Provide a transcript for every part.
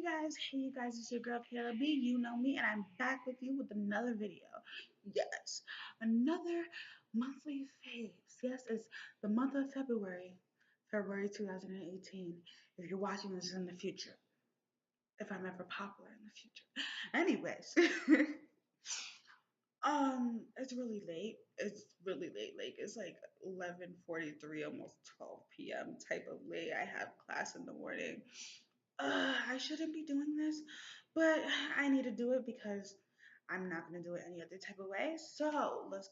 Hey you guys, it's your girl Kayla B. You know me, and I'm back with you with another video. Yes, another monthly faves. Yes, it's the month of February, February 2018. If you're watching this in the future, if I'm ever popular in the future. Anyways, it's really late. It's really late. Like it's like 11:43, almost 12 p.m. type of late. I have class in the morning. I shouldn't be doing this, but I need to do it because I'm not gonna do it any other type of way. So Let's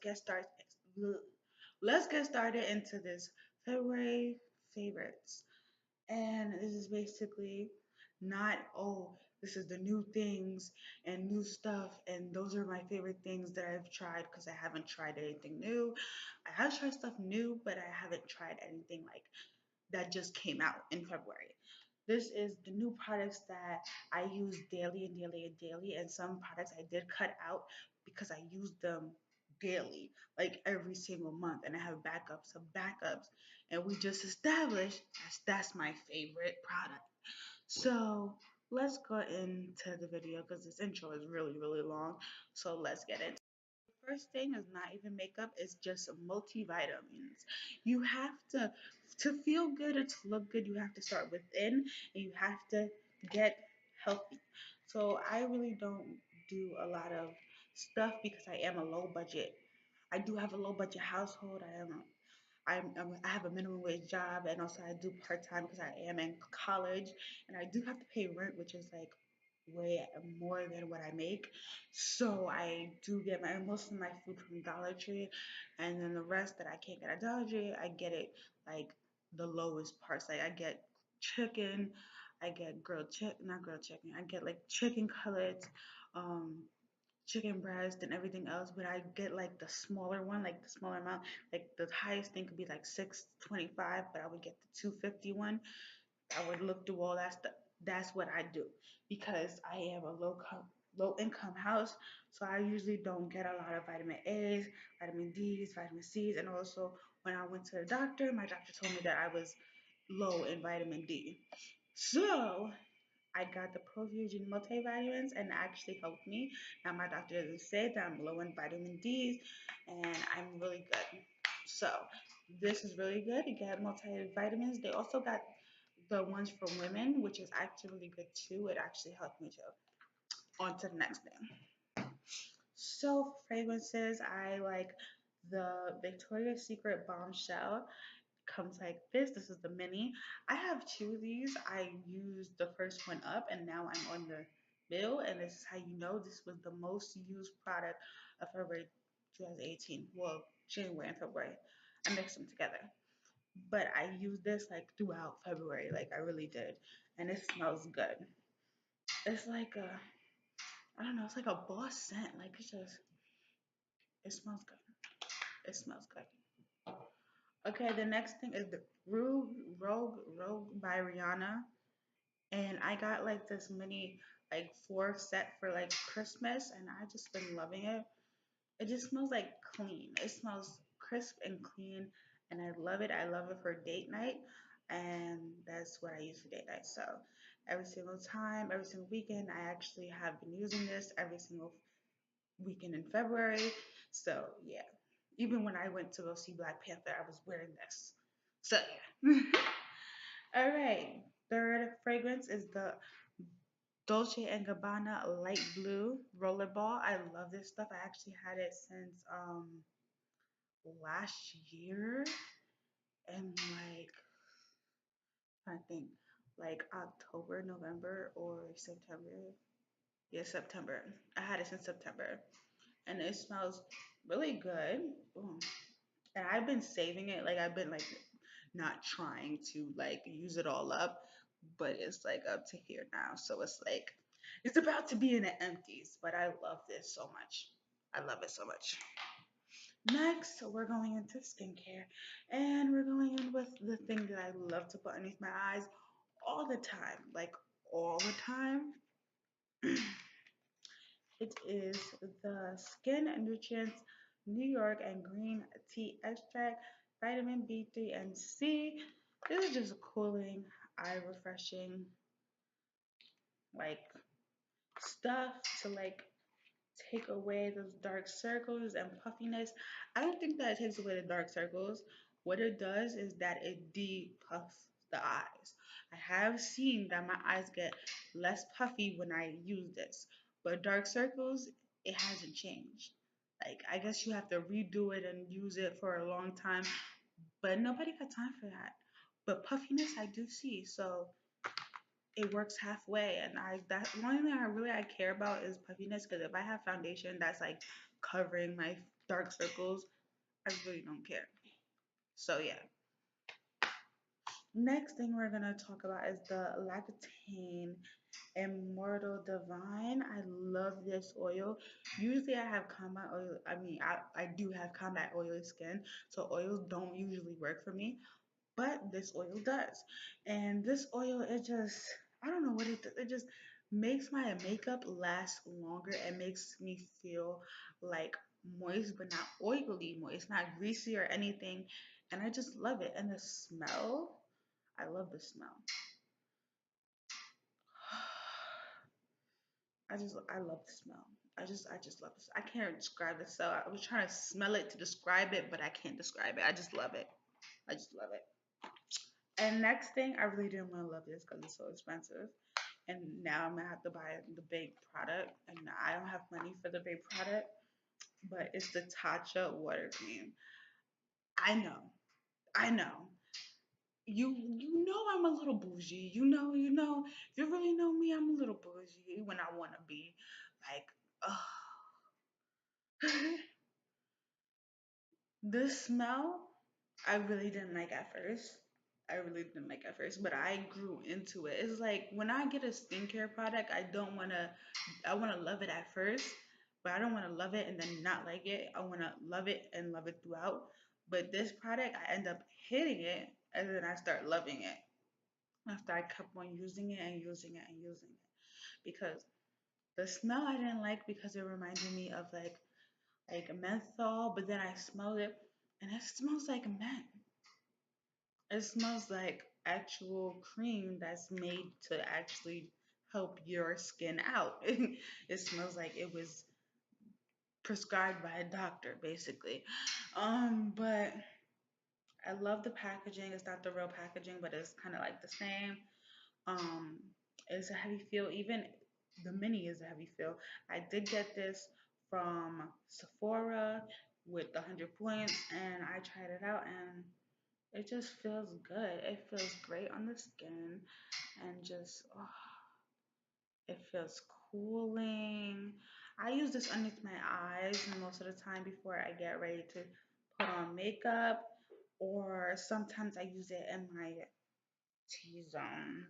get started into this February favorites. And this is basically not, oh, this is the new things and new stuff, and those are my favorite things that I've tried because I haven't tried anything new. I have tried stuff new, but I haven't tried anything like that just came out in February. This is the new products that I use daily and daily and daily, and some products I did cut out because I use them daily, like every single month, and I have backups of backups. And we just established that's my favorite product. So let's go into the video because this intro is really, really long. So let's get into it. First thing is not even makeup, it's just multivitamins. You have to feel good or to look good, you have to start within and you have to get healthy. So I really don't do a lot of stuff because I am a low budget. I do have a low budget household. I have a minimum wage job, and also I do part time because I am in college, and I do have to pay rent, which is like way more than what I make. So I do get my most of my food from Dollar Tree, and then the rest that I can't get at Dollar Tree, I get it like the lowest parts. Like I get chicken, I get grilled chicken, not grilled chicken. I get like chicken cutlets, um, chicken breast and everything else, but I get like the smaller one, like the smaller amount. Like the highest thing could be like 625, but I would get the 251. I would look through all that stuff. That's what I do because I am a low income house, so I usually don't get a lot of vitamin A's, vitamin D's, vitamin C's, and also when I went to the doctor, my doctor told me that I was low in vitamin D. So I got the Profusion multivitamins and it actually helped me. Now my doctor doesn't say that I'm low in vitamin D's and I'm really good. So this is really good. You get multivitamins. They also got the ones for women, which is actually really good too. It actually helped me too. On to the next thing. So fragrances, I like the Victoria's Secret Bombshell. Comes like this. This is the mini. I have two of these. I used the first one up and now I'm on the bill. And this is how you know this was the most used product of February 2018. Well, January and February. I mixed them together. But I used this like throughout February. Like I really did. And it smells good. It's like a, I don't know, it's like a boss scent. Like it's just, it smells good. It smells good. Okay, the next thing is the Rogue by Rihanna. And I got like this mini like four set for like Christmas, and I just been loving it. It just smells like clean. It smells crisp and clean, and I love it. I love it for date night, and that's what I use for date night. So every single time, every single weekend, I actually have been using this every single weekend in February. So yeah, even when I went to go see Black Panther, I was wearing this. So yeah. All right. Third fragrance is the Dolce and Gabbana light blue rollerball. I love this stuff. I actually had it since last year and like I think like October, November or September. Yeah, September. I had it since September. And it smells really good. Ooh. And I've been saving it. Like I've been like not trying to like use it all up, but it's like up to here now. So it's like it's about to be in the empties, but I love this so much. I love it so much. Next, we're going into skincare, and we're going in with the thing that I love to put underneath my eyes all the time, like all the time. It is the Skin Nutrients New York and Green Tea Extract, Vitamin B3 and C. This is just a cooling, eye refreshing like stuff to like take away those dark circles and puffiness. I don't think that it takes away the dark circles. What it does is that it depuffs the eyes. I have seen that my eyes get less puffy when I use this, but dark circles, it hasn't changed. Like, I guess you have to redo it and use it for a long time, but nobody got time for that. But puffiness, I do see. So it works halfway, and that's one thing I care about is puffiness, because if I have foundation that's like covering my dark circles, I really don't care. So yeah, next thing we're gonna talk about is the Lactane Immortal Divine. I love this oil. Usually I have combat oil. I do have combat oily skin, so oils don't usually work for me, but this oil does. And this oil, it just, I don't know what it does. It just makes my makeup last longer. It makes me feel like moist, but not oily moist, not greasy or anything. And I just love it. And the smell, I love the smell. I love the smell. I just love this. I can't describe it. So I was trying to smell it to describe it, but I can't describe it. I just love it. I just love it. And next thing, I really didn't want to love this because it's so expensive. And now I'm gonna have to buy the big product, and I don't have money for the big product, but it's the Tatcha water cream. I know, I know. You know I'm a little bougie. You know. If you really know me, I'm a little bougie when I wanna be. Like, the smell, I really didn't like at first. I really didn't like at first, but I grew into it. It's like when I get a skincare product, I wanna love it at first, but I don't wanna love it and then not like it. I wanna love it and love it throughout. But this product, I end up hitting it and then I start loving it after I kept on using it and using it and using it. Because the smell I didn't like because it reminded me of like a menthol, but then I smelled it and it smells like mint. It smells like actual cream that's made to actually help your skin out. It smells like it was prescribed by a doctor, basically. But I love the packaging. It's not the real packaging, but it's kind of like the same. Um, it's a heavy feel. Even the mini is a heavy feel. I did get this from Sephora with the 100 points, and I tried it out, and it just feels good. It feels great on the skin, and just it feels cooling. I use this underneath my eyes most of the time before I get ready to put on makeup, or sometimes I use it in my T zone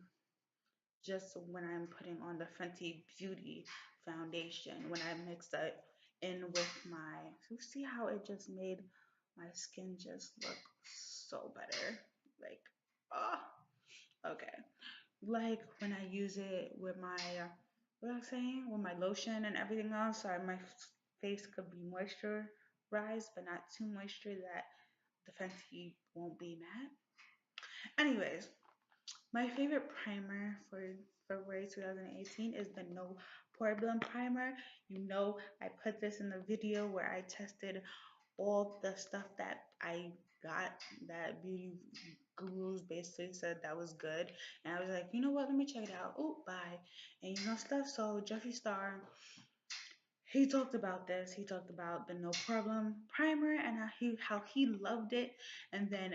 just when I'm putting on the Fenty Beauty foundation, when I mix it in with my, so see how it just made my skin just look so better. Like, oh, okay. Like when I use it with my, what I'm saying, with my lotion and everything else, so my face could be moisturized, but not too moisture that the Fenty won't be matte. Anyways, my favorite primer for February 2018 is the No Problem Primer. You know, I put this in the video where I tested all the stuff that I got that beauty gurus basically said that was good. And I was like, you know what, let me check it out. Oh, bye. And you know stuff. So Jeffree Star, he talked about this. He talked about the No Problem Primer and how he loved it. And then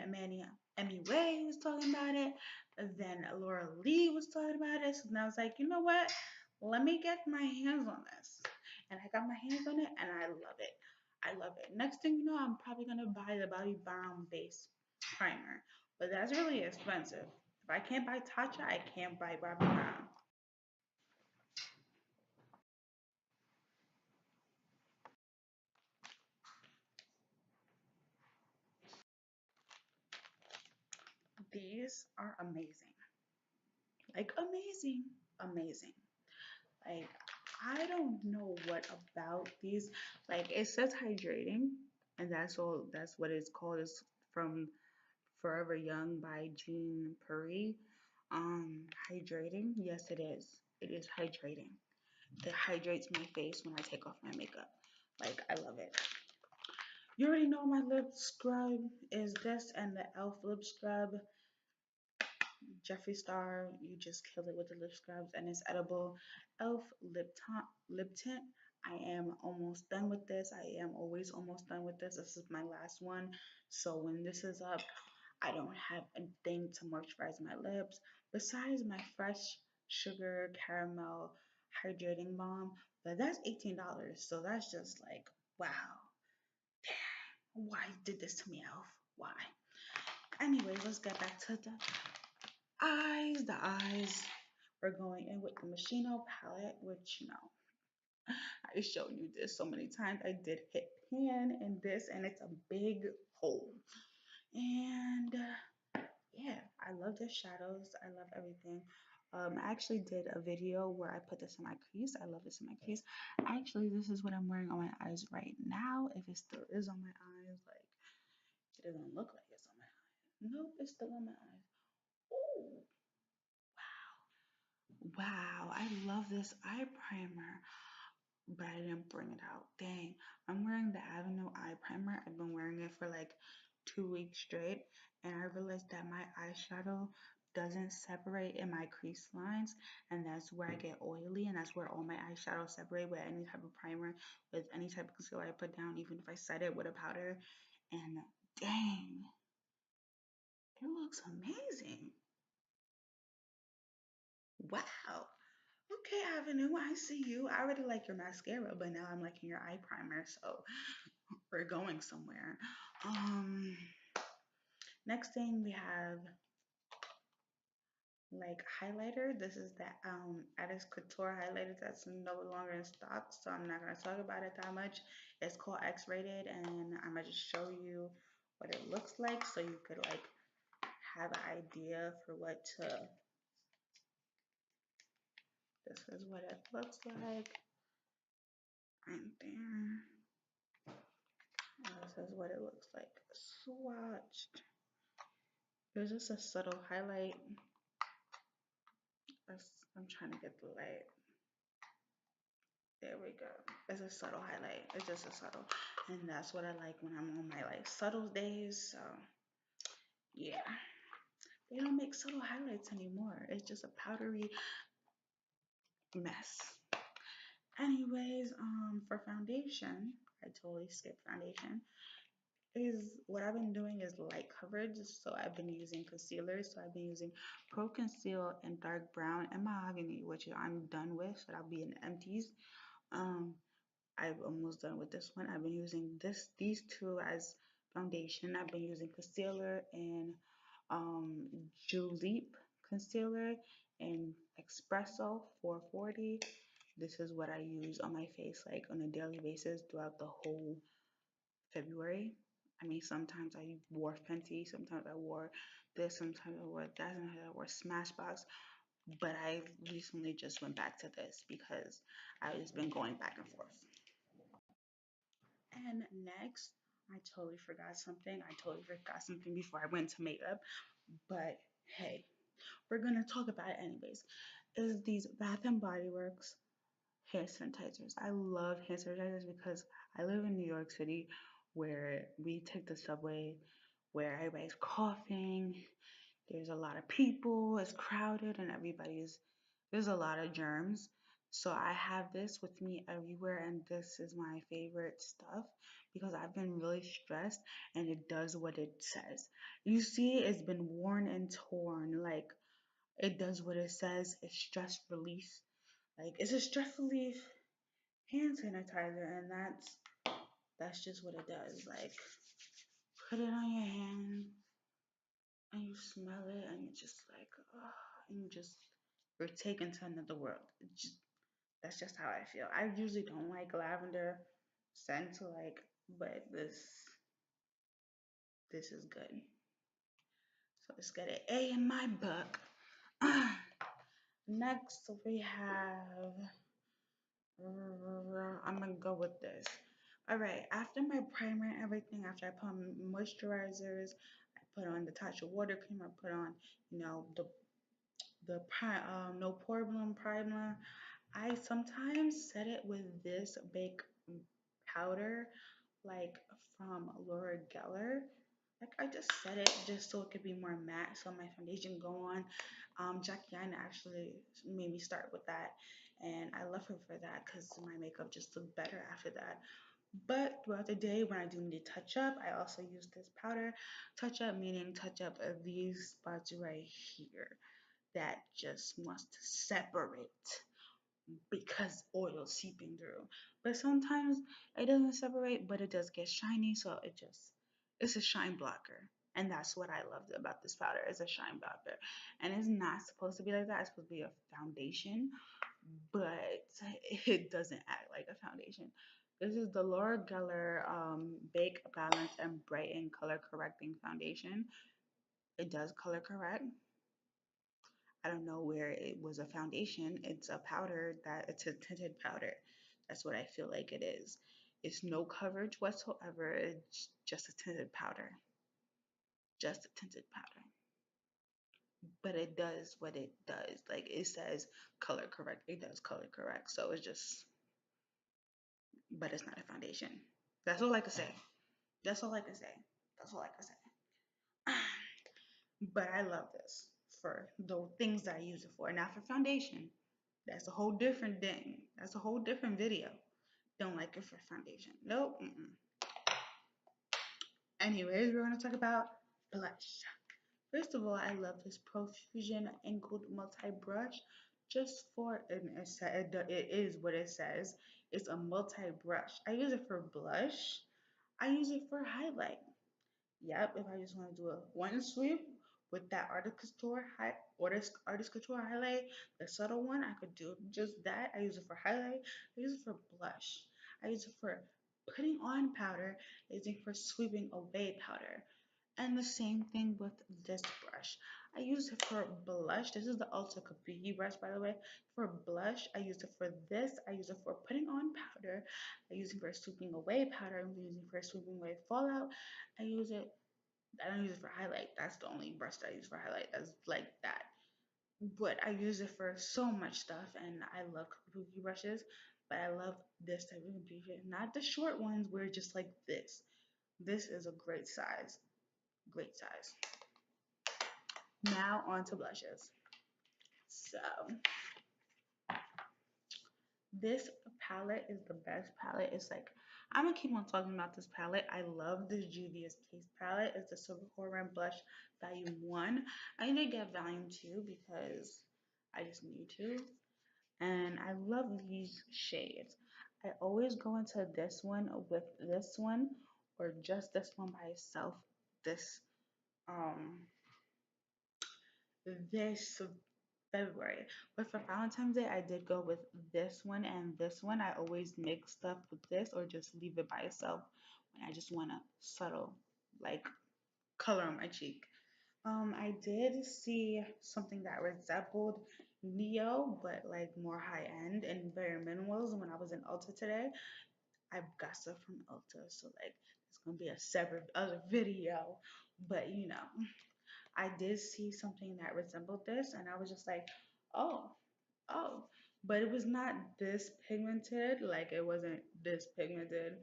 Emmy Ray was talking about it. And then Laura Lee was talking about it. So then I was like, you know what? Let me get my hands on this. And I got my hands on it and I love it. I love it. Next thing you know, I'm probably gonna buy the Bobbi Brown base primer. But that's really expensive. If I can't buy Tatcha, I can't buy Bobbi Brown. These are amazing. Like amazing, amazing. Like I don't know what about these. Like it says hydrating, and that's all. That's what it's called. It's from Forever Young by Jean Puri. Hydrating. Yes, it is. It is hydrating. It hydrates my face when I take off my makeup. Like, I love it. You already know my lip scrub is this and the e.l.f. lip scrub. Jeffree Star, you just kill it with the lip scrubs and it's edible. e.l.f. lip tint. I am almost done with this. I am always almost done with this. This is my last one. So when this is up, I don't have anything to moisturize my lips besides my fresh sugar caramel hydrating balm. But that's $18. So that's just like, wow. Why did this to me, e.l.f.? Why? Anyways, let's get back to the eyes. The eyes. We're going in with the Moschino palette, which, I've shown you this so many times. I did hit pan in this, and it's a big hole. And yeah, I love the shadows. I love everything. I actually did a video where I put this in my crease. I love this in my crease. Actually, this is what I'm wearing on my eyes right now. If it still is on my eyes, like, it doesn't look like it's on my eyes. Nope, it's still on my eyes. Ooh, wow, I love this eye primer, but I didn't bring it out. Dang, I'm wearing the Avenue eye primer. I've been wearing it for like 2 weeks straight, and I realized that my eyeshadow doesn't separate in my crease lines, and that's where I get oily, and that's where all my eyeshadow separate with any type of primer, with any type of concealer I put down, even if I set it with a powder. And dang, it looks amazing. Wow. Okay, Avenue, I see you. I already like your mascara, but now I'm liking your eye primer, so we're going somewhere. Um, Next thing we have like highlighter. This is the Addis Couture highlighter that's no longer in stock, so I'm not gonna talk about it that much. It's called X-rated, and I'm gonna just show you what it looks like so you could like have an idea for what to. This is what it looks like right there. This is what it looks like swatched. There's just a subtle highlight. I'm trying to get the light. There we go. It's a subtle highlight. It's just a subtle. And that's what I like when I'm on my like subtle days. So yeah. They don't make subtle highlights anymore. It's just a powdery mess. Anyways, for foundation, I totally skipped foundation. Is what I've been doing is light coverage. So I've been using concealer. So I've been using Pro Conceal and Dark Brown and Mahogany, which I'm done with. So that'll be in empties. Um, I'm almost done with this one. I've been using these two as foundation. I've been using concealer and um, Julep concealer and Espresso 440. This is what I use on my face like on a daily basis throughout the whole February. I mean, sometimes I wore Fenty, sometimes I wore this, sometimes I wore that, sometimes I wore Smashbox. But I recently just went back to this because I've just been going back and forth. And next, I totally forgot something. I totally forgot something before I went to makeup. But hey, we're gonna talk about it anyways. Is these Bath and Body Works hand sanitizers. I love hand sanitizers because I live in New York City where we take the subway where everybody's coughing, there's a lot of people, it's crowded, and there's a lot of germs. So I have this with me everywhere, and this is my favorite stuff because I've been really stressed, and it does what it says. You see, it's been worn and torn, like it does what it says. It's stress release. Like it's a stress relief hand sanitizer, and that's just what it does. Like put it on your hand, and you smell it, and you're just like, oh, and you're taken to another world. That's just how I feel. I usually don't like lavender scent, like, but this is good. So let's get an A in my book. Next we have, I'm gonna go with this. All right, after my primer and everything, after I put on moisturizers, I put on the Tatcha water cream, I put on, the the no problem primer. I sometimes set it with this bake powder, like from Laura Geller. Like I just set it just so it could be more matte, so my foundation go on. Jackie Aina actually made me start with that, and I love her for that because my makeup just looked better after that. But throughout the day, when I do need to touch up, I also use this powder. Touch up meaning touch up of these spots right here that just wants to separate because oil seeping through. But sometimes it doesn't separate, but it does get shiny, so it's a shine blocker. And that's what I loved about this powder. It's a shine blocker. And it's not supposed to be like that. It's supposed to be a foundation, but it doesn't act like a foundation. This is the Laura Geller Bake Balance and Brighten Color Correcting Foundation. It does color correct. I don't know where it was a foundation. It's a powder that it's a tinted powder. That's what I feel like it is. It's no coverage whatsoever. It's just a tinted powder. Just a tinted powder. But it does what it does. Like it says color correct. It does color correct. So it's just, but it's not a foundation. That's all I can say. That's all I can say. That's all I can say. But I love this for the things that I use it for. Not for foundation. That's a whole different thing. That's a whole different video. Don't like it for foundation. Nope. Mm-mm. Anyways, we're going to talk about blush. First of all, I love this Profusion Angled Multi Brush just for, and it is what it says. It's a multi brush. I use it for blush. I use it for highlight. Yep, if I just want to do a one sweep with that artist couture highlight, the subtle one, I could do just that. I use it for highlight. I use it for blush. I use it for putting on powder. I use it for sweeping away powder. And the same thing with this brush. I use it for blush. This is the Ulta Kabuki brush, by the way. For blush, I use it for this. I use it for putting on powder. I use it for sweeping away powder. I'm using it for sweeping away fallout. I use it. I don't use it for highlight. That's the only brush that I use for highlight. That's like that. But I use it for so much stuff, and I love kabuki brushes. But I love this type of kabuki, not the short ones where just like this. This is a great size. Great size. Now on to blushes. So this palette is the best palette. It's like I'm gonna keep on talking about this palette. I love this Juvia's Place palette. It's the Silver Core Blush Volume 1. I need to get Volume 2 because I just need to. And I love these shades. I always go into this one with this one or just this one by itself. This um this February. But for Valentine's Day, I did go with this one and this one. I always mix stuff with this or just leave it by itself when I just want a subtle, like, color on my cheek. I did see something that resembled Neo, but like more high end and very minimalism when I was in Ulta today. I got stuff from Ulta, so like it's gonna be a separate other video. But I did see something that resembled this, and I was just like, oh, oh. But it was not this pigmented, like it wasn't this pigmented,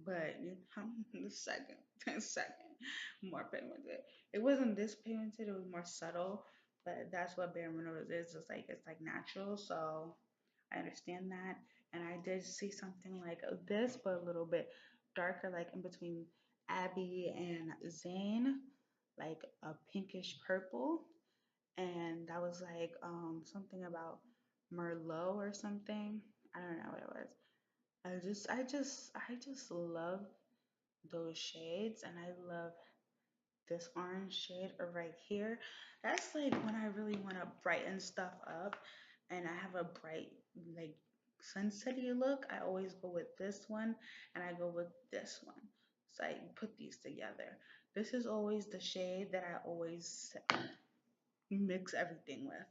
but the second, 10 second, more pigmented. It wasn't this pigmented, it was more subtle, but that's what Bare Minerals is. It's like natural, so I understand that. And I did see something like this, but a little bit darker, like in between Abby and Zane, like a pinkish purple. And that was like something about Merlot or something. I don't know what it was. I just love those shades, and I love this orange shade right here. That's like when I really want to brighten stuff up and I have a bright, like, sunsetty look. I always go with this one and I go with this one. So I put these together. This is always the shade that I always mix everything with.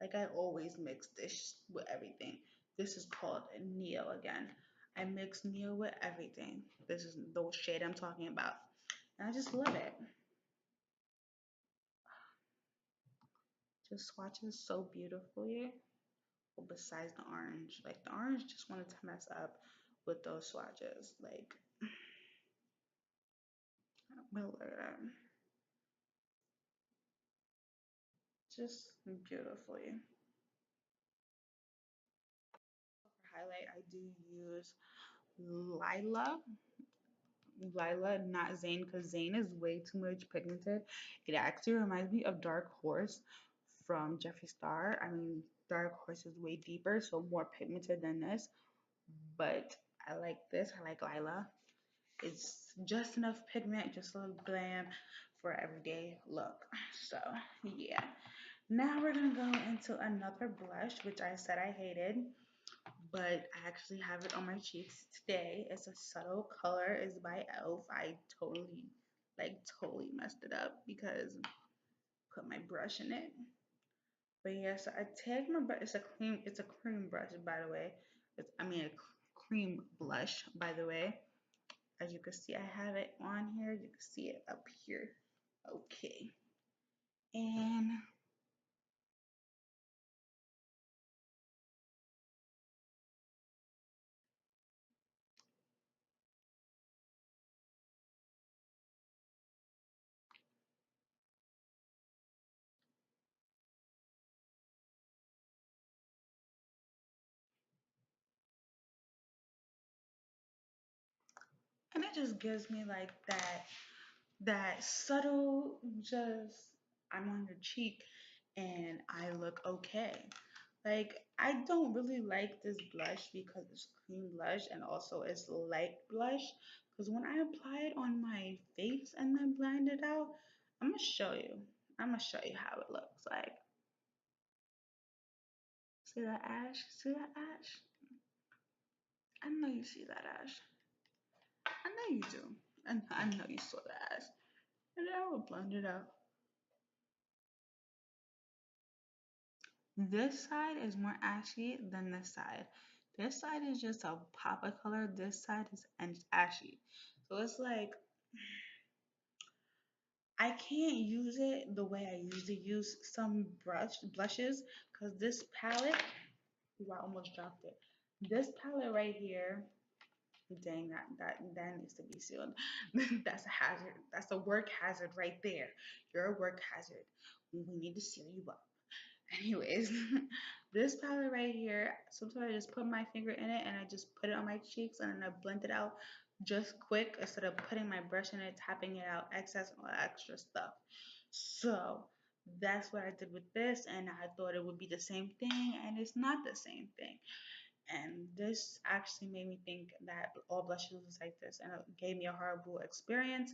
Like I always mix this with everything. This is called Neo again. I mix Neo with everything. This is the shade I'm talking about. And I just love it. just swatches so beautifully. Well, besides the orange, like the orange just wanted to mess up with those swatches. Like, but look at that. Just beautifully. For highlight, I do use Lila. Lila, not Zane, because Zane is way too much pigmented. It actually reminds me of Dark Horse from Jeffree Star. I mean, Dark Horse is way deeper, so more pigmented than this. But I like this. I like Lila. It's just enough pigment, just a little glam for everyday look. So yeah. Now we're gonna go into another blush, which I said I hated, but I actually have it on my cheeks today. It's a subtle color. It's by e.l.f. I totally messed it up because I put my brush in it. But yeah, so I take my brush. It's a cream brush, by the way. I mean a cream blush, by the way. As you can see, I have it on here. You can see it up here. Okay. And it just gives me like that subtle just I'm on your cheek and I look okay. Like I don't really like this blush because it's cream blush and also it's light blush. Because when I apply it on my face and then blend it out, I'm gonna show you. I'm gonna show you how it looks like. See that ash? See that ash? I know you see that ash. I know you do. And I know you saw that ash. And then I will blend it out. This side is more ashy than this side. This side is just a pop of color. This side is ashy. So it's like I can't use it the way I usually use some blushes because this palette, ooh, I almost dropped it. This palette right here, dang that needs to be sealed. That's a hazard. That's a work hazard right there. You're a work hazard. We need to seal you up. Anyways, this palette right here, sometimes I just put my finger in it and I just put it on my cheeks and then I blend it out just quick instead of putting my brush in it, tapping it out, excess and all that extra stuff. So that's what I did with this, and I thought it would be the same thing, and it's not the same thing. And this actually made me think that all blushes was like this, and it gave me a horrible experience.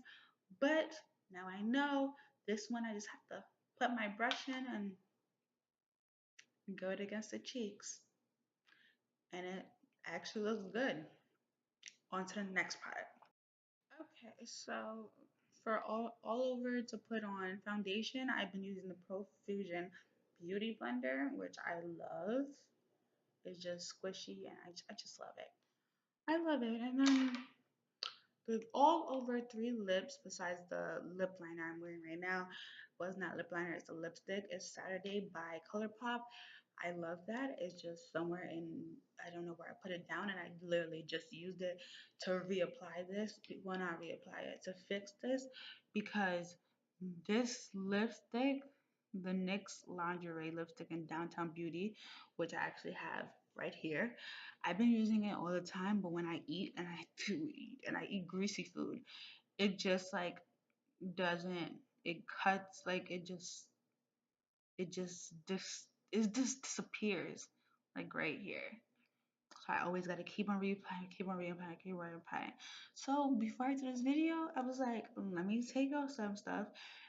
But now I know this one I just have to put my brush in and go it against the cheeks, and it actually looks good. On to the next part. Okay, so for all over to put on foundation, I've been using the Profusion Beauty Blender, which I love. It's just squishy, and I just love it. I love it. And then the all over three lips, besides the lip liner I'm wearing right now, was not lip liner, it's a lipstick. It's Saturday by ColourPop. I love that. It's just somewhere in, I don't know where I put it down, and I literally just used it to reapply this. Well, not reapply it, to fix this because this lipstick, the NYX Lingerie lipstick in Downtown Beauty, which I actually have right here, I've been using it all the time, but when I eat, and I do eat, and I eat greasy food, it just like doesn't, it cuts, like it just it just disappears like right here. So I always gotta keep on replaying, keep on replaying, keep on replaying. So before I did this video, I was like, let me take out some stuff,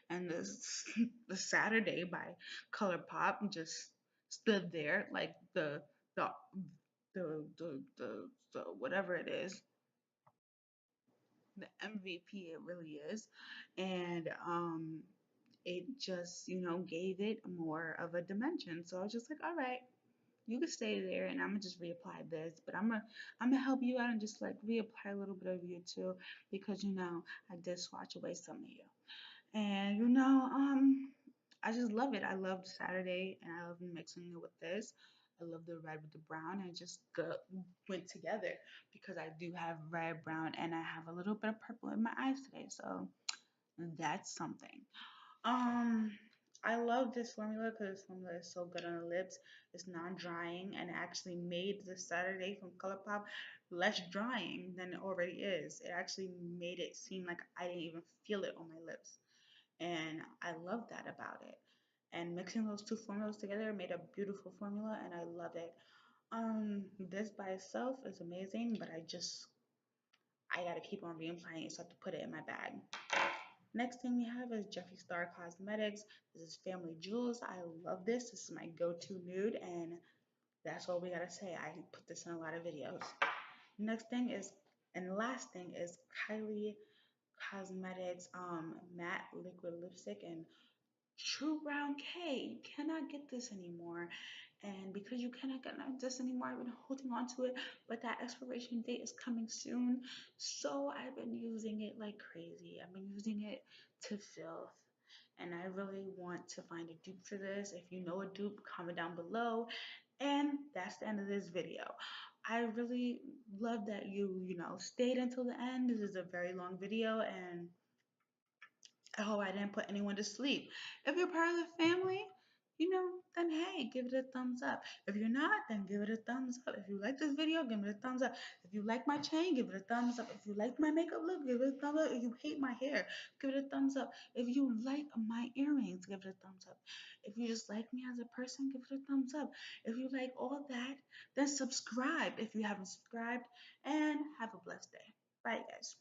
and this the Saturday by ColourPop just stood there like the the whatever it is, the MVP it really is, and it just gave it more of a dimension. So I was just like, all right, you can stay there, and I'm gonna just reapply this, but I'm gonna help you out and just like reapply a little bit of you too, because I did swatch away some of you, and I just love it. I love Saturday and I love mixing it with this. I love the red with the brown and it just went together because I do have red, brown, and I have a little bit of purple in my eyes today. So that's something. Um, I love this formula because this formula is so good on the lips. It's non-drying and it actually made the Saturday from ColourPop less drying than it already is. It actually made it seem like I didn't even feel it on my lips. And I love that about it. And mixing those two formulas together made a beautiful formula and I love it. This by itself is amazing, but I gotta keep on reapplying it, so I have to put it in my bag. Next thing we have is Jeffree Star Cosmetics. This is Family Jewels. I love this. This is my go-to nude, and that's all we gotta say. I put this in a lot of videos. Next thing is, and last thing is Kylie Cosmetics matte liquid lipstick and True Brown K. You cannot get this anymore. And because you cannot get this anymore, I've been holding on to it, but that expiration date is coming soon. So I've been using it like crazy. I've been using it to filth. And I really want to find a dupe for this. If you know a dupe, comment down below. And that's the end of this video. I really love that you stayed until the end. This is a very long video and I hope I didn't put anyone to sleep. If you're part of the family, then hey, give it a thumbs up. If you're not, then give it a thumbs up. If you like this video, give it a thumbs up. If you like my chain, give it a thumbs up. If you like my makeup look, give it a thumbs up. If you hate my hair, give it a thumbs up. If you like my earrings, give it a thumbs up. If you just like me as a person, give it a thumbs up. If you like all that, then subscribe if you haven't subscribed. And have a blessed day. Bye, guys.